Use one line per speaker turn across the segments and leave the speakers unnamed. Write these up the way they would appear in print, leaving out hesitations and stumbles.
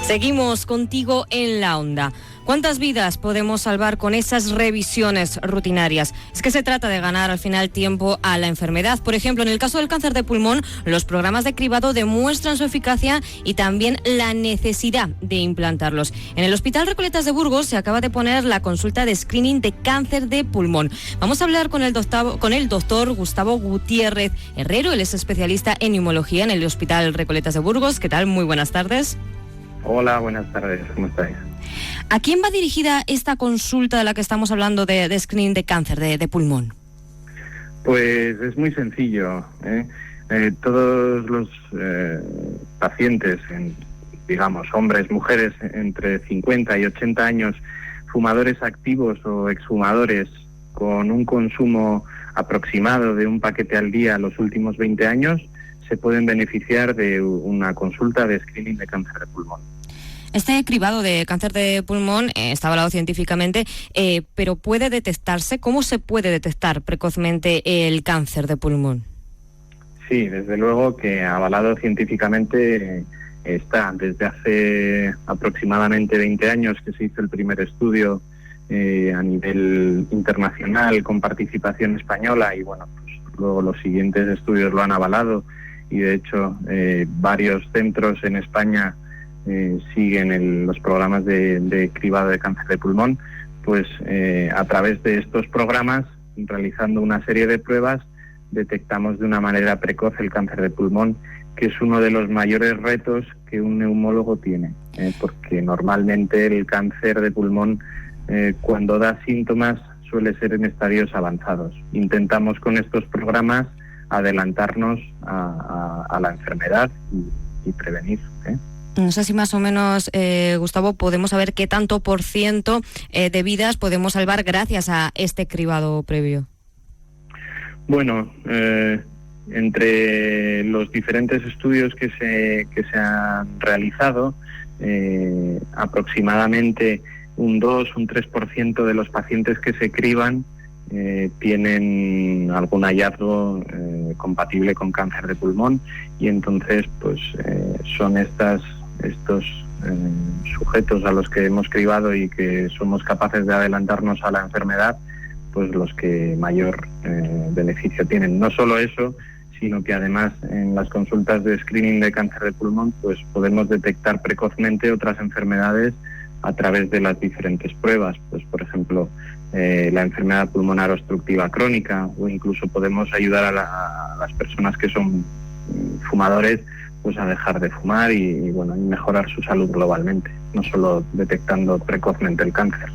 Seguimos contigo en la onda. ¿Cuántas vidas podemos salvar con esas revisiones rutinarias? Es que se trata de ganar al final tiempo a la enfermedad. Por ejemplo, en el caso del cáncer de pulmón, los programas de cribado demuestran su eficacia y también la necesidad de implantarlos. En el Hospital Recoletas de Burgos se acaba de poner la consulta de screening de cáncer de pulmón. Vamos a hablar con el doctor Gustavo Gutiérrez Herrero. Él es especialista en neumología en el Hospital Recoletas de Burgos. ¿Qué tal? Muy buenas tardes.
Hola, buenas tardes. ¿Cómo estáis?
¿A quién va dirigida esta consulta de la que estamos hablando de screening de cáncer de pulmón?
Pues es muy sencillo. Todos los pacientes, digamos, hombres, mujeres entre 50 y 80 años, fumadores activos o exfumadores con un consumo aproximado de un paquete al día los últimos 20 años, se pueden beneficiar de una consulta de screening de cáncer de pulmón.
Este cribado de cáncer de pulmón está avalado científicamente, pero ¿puede detectarse? ¿Cómo se puede detectar precozmente el cáncer de pulmón?
Sí, desde luego que avalado científicamente está. Desde hace aproximadamente 20 años que se hizo el primer estudio a nivel internacional con participación española y bueno, pues luego los siguientes estudios lo han avalado y de hecho varios centros en España siguen los programas de cribado de cáncer de pulmón, pues a través de estos programas, realizando una serie de pruebas, detectamos de una manera precoz el cáncer de pulmón, que es uno de los mayores retos que un neumólogo tiene, porque normalmente el cáncer de pulmón, cuando da síntomas, suele ser en estadios avanzados. Intentamos con estos programas adelantarnos a la enfermedad y prevenir.
No sé si más o menos, Gustavo, podemos saber qué tanto por ciento de vidas podemos salvar gracias a este cribado previo.
Bueno, entre los diferentes estudios que se han realizado, aproximadamente un 2, un 3% de los pacientes que se criban tienen algún hallazgo compatible con cáncer de pulmón y entonces pues son estos sujetos a los que hemos cribado y que somos capaces de adelantarnos a la enfermedad, pues los que mayor beneficio tienen. No solo eso, sino que además en las consultas de screening de cáncer de pulmón pues podemos detectar precozmente otras enfermedades a través de las diferentes pruebas, pues por ejemplo la enfermedad pulmonar obstructiva crónica, o incluso podemos ayudar a las personas que son fumadores pues a dejar de fumar y bueno, y mejorar su salud globalmente, no solo detectando precozmente el cáncer.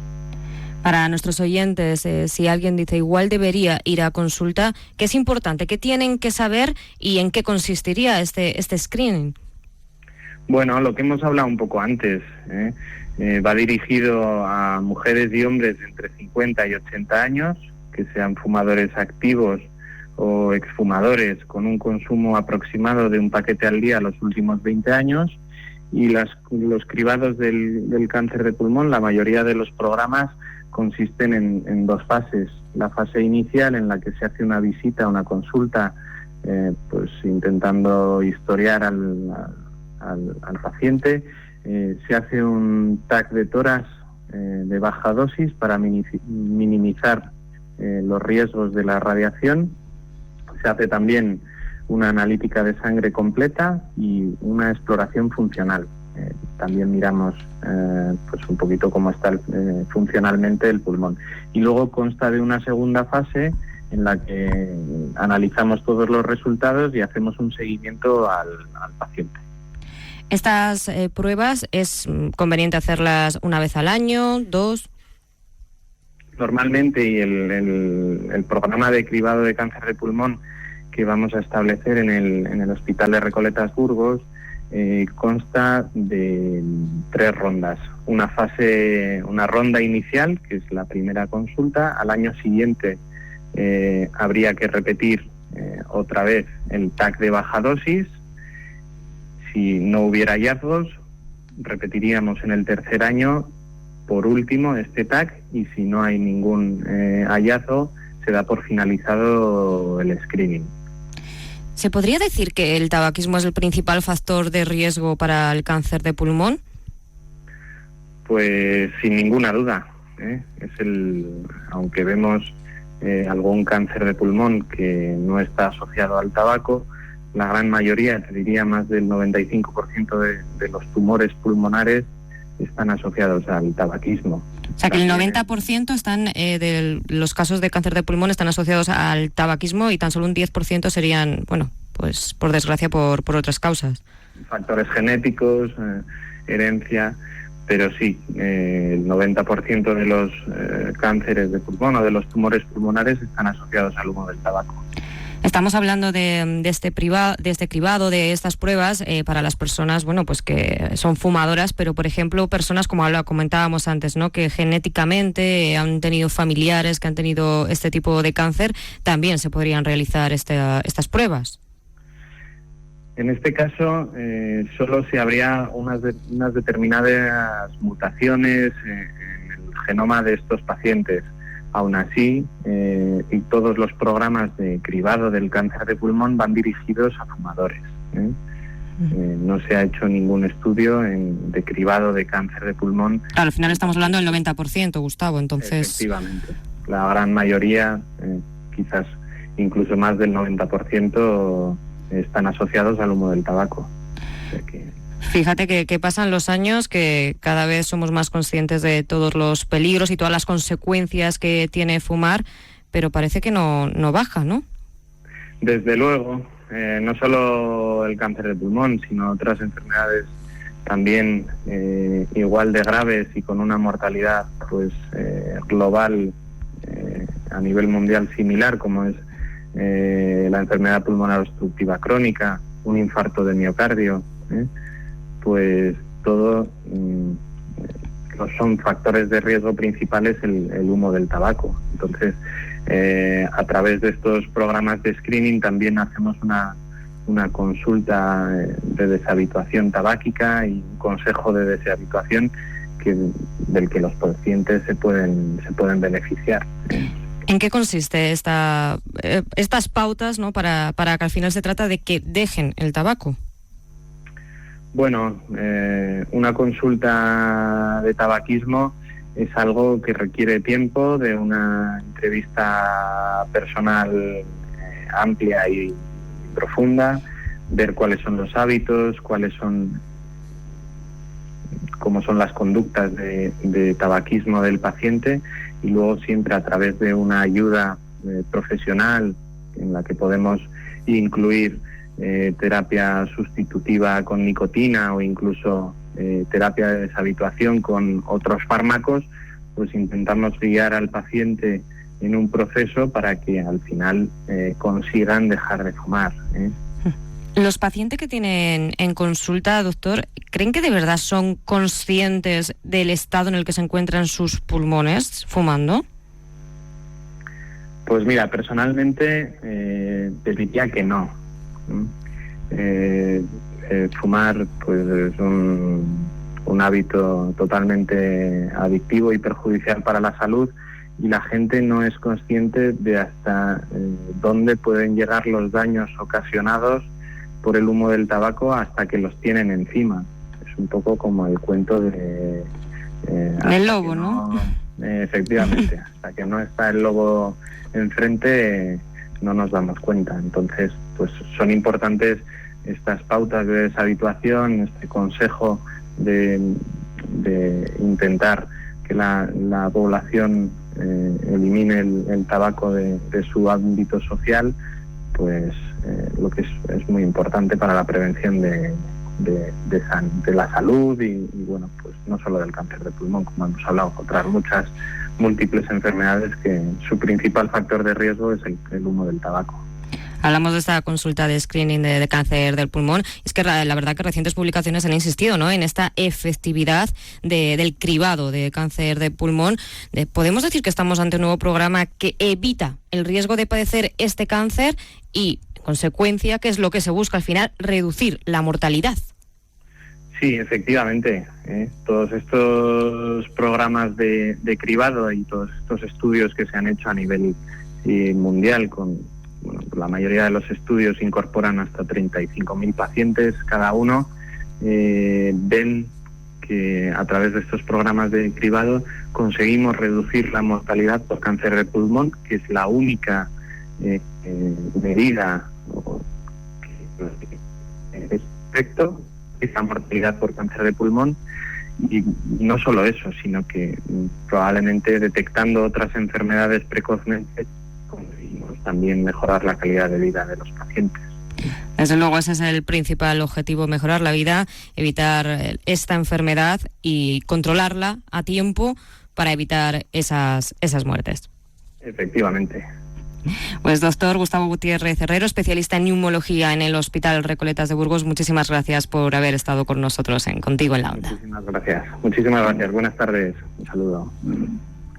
Para nuestros oyentes, si alguien dice igual debería ir a consulta, ¿qué es importante? ¿Qué tienen que saber y en qué consistiría este screening?
Bueno, lo que hemos hablado un poco antes, va dirigido a mujeres y hombres entre 50 y 80 años, que sean fumadores activos o exfumadores con un consumo aproximado de un paquete al día los últimos 20 años, y los cribados del cáncer de pulmón, la mayoría de los programas consisten en dos fases. La fase inicial, en la que se hace una visita, una consulta, pues intentando historiar al paciente. Se hace un TAC de tórax de baja dosis para minimizar los riesgos de la radiación. Se hace también una analítica de sangre completa y una exploración funcional. También miramos pues un poquito cómo está funcionalmente el pulmón. Y luego consta de una segunda fase en la que analizamos todos los resultados y hacemos un seguimiento al paciente.
¿Estas pruebas es conveniente hacerlas una vez al año, 2?
Normalmente, y el programa de cribado de cáncer de pulmón que vamos a establecer en el Hospital de Recoletas Burgos consta de 3 rondas. Una ronda inicial, que es la primera consulta. Al año siguiente habría que repetir otra vez el TAC de baja dosis. Si no hubiera hallazgos, repetiríamos en el tercer año, por último, este TAC, y si no hay ningún hallazgo, se da por finalizado el screening.
¿Se podría decir que el tabaquismo es el principal factor de riesgo para el cáncer de pulmón?
Pues sin ninguna duda, aunque vemos algún cáncer de pulmón que no está asociado al tabaco, la gran mayoría, te diría más del 95% de los tumores pulmonares están asociados al tabaquismo.
O sea, que el 90% están de los casos de cáncer de pulmón están asociados al tabaquismo y tan solo un 10% serían, bueno, pues por desgracia por otras causas.
Factores genéticos, herencia, pero sí, el 90% de los cánceres de pulmón o de los tumores pulmonares están asociados al humo del tabaco.
Estamos hablando de este cribado, de estas pruebas para las personas, bueno, pues que son fumadoras, pero por ejemplo personas como comentábamos antes, ¿no? Que genéticamente han tenido familiares que han tenido este tipo de cáncer, también se podrían realizar estas pruebas.
En este caso solo se habría unas determinadas mutaciones en el genoma de estos pacientes. Aún así, y todos los programas de cribado del cáncer de pulmón van dirigidos a fumadores. No se ha hecho ningún estudio de cribado de cáncer de pulmón.
Claro, al final estamos hablando del 90%, Gustavo, entonces...
Efectivamente. La gran mayoría, quizás incluso más del 90%, están asociados al humo del tabaco. O sea que...
Fíjate que pasan los años, que cada vez somos más conscientes de todos los peligros y todas las consecuencias que tiene fumar, pero parece que no baja, ¿no?
Desde luego, no solo el cáncer de pulmón, sino otras enfermedades también igual de graves y con una mortalidad pues global a nivel mundial similar, como es la enfermedad pulmonar obstructiva crónica, un infarto de miocardio, pues todo son factores de riesgo principales el humo del tabaco. Entonces, a través de estos programas de screening también hacemos una consulta de deshabituación tabáquica y un consejo de deshabituación del que los pacientes se pueden beneficiar.
¿En qué consiste estas pautas, ¿no? para que al final se trata de que dejen el tabaco?
Bueno, una consulta de tabaquismo es algo que requiere tiempo, de una entrevista personal amplia y profunda, ver cuáles son los hábitos, cómo son las conductas de tabaquismo del paciente, y luego siempre a través de una ayuda profesional en la que podemos incluir terapia sustitutiva con nicotina o incluso terapia de deshabituación con otros fármacos, pues intentamos guiar al paciente en un proceso para que al final consigan dejar de fumar.
Los pacientes que tienen en consulta, doctor, ¿creen que de verdad son conscientes del estado en el que se encuentran sus pulmones fumando?
Pues mira, personalmente te diría que no. Fumar pues es un hábito totalmente adictivo y perjudicial para la salud, y la gente no es consciente de hasta dónde pueden llegar los daños ocasionados por el humo del tabaco hasta que los tienen encima. Es un poco como el cuento de
el lobo, ¿no?
Efectivamente, hasta que no está el lobo enfrente no nos damos cuenta. Entonces, pues son importantes estas pautas de deshabituación, este consejo de intentar que la población elimine el tabaco de su ámbito social, pues lo que es muy importante para la prevención de la salud y bueno, pues no solo del cáncer de pulmón, como hemos hablado, otras muchas múltiples enfermedades que su principal factor de riesgo es el humo del tabaco.
Hablamos de esta consulta de screening de cáncer del pulmón. Es que la verdad que recientes publicaciones han insistido, ¿no?, en esta efectividad del cribado de cáncer de pulmón. Podemos decir que estamos ante un nuevo programa que evita el riesgo de padecer este cáncer y, en consecuencia, ¿qué es lo que se busca al final? Reducir la mortalidad.
Sí, efectivamente. Todos estos programas de cribado y todos estos estudios que se han hecho a nivel mundial, la mayoría de los estudios incorporan hasta 35.000 pacientes cada uno, ven que a través de estos programas de cribado conseguimos reducir la mortalidad por cáncer de pulmón, que es la única medida respecto a esa mortalidad por cáncer de pulmón. Y no solo eso, sino que probablemente detectando otras enfermedades precozmente conseguimos también mejorar la calidad de vida de los pacientes.
Desde luego ese es el principal objetivo, mejorar la vida, evitar esta enfermedad y controlarla a tiempo para evitar esas muertes.
Efectivamente.
Pues doctor Gustavo Gutiérrez Herrero, especialista en neumología en el Hospital Recoletas de Burgos, muchísimas gracias por haber estado con nosotros en Contigo en la Onda.
Muchísimas gracias. Buenas tardes. Un saludo.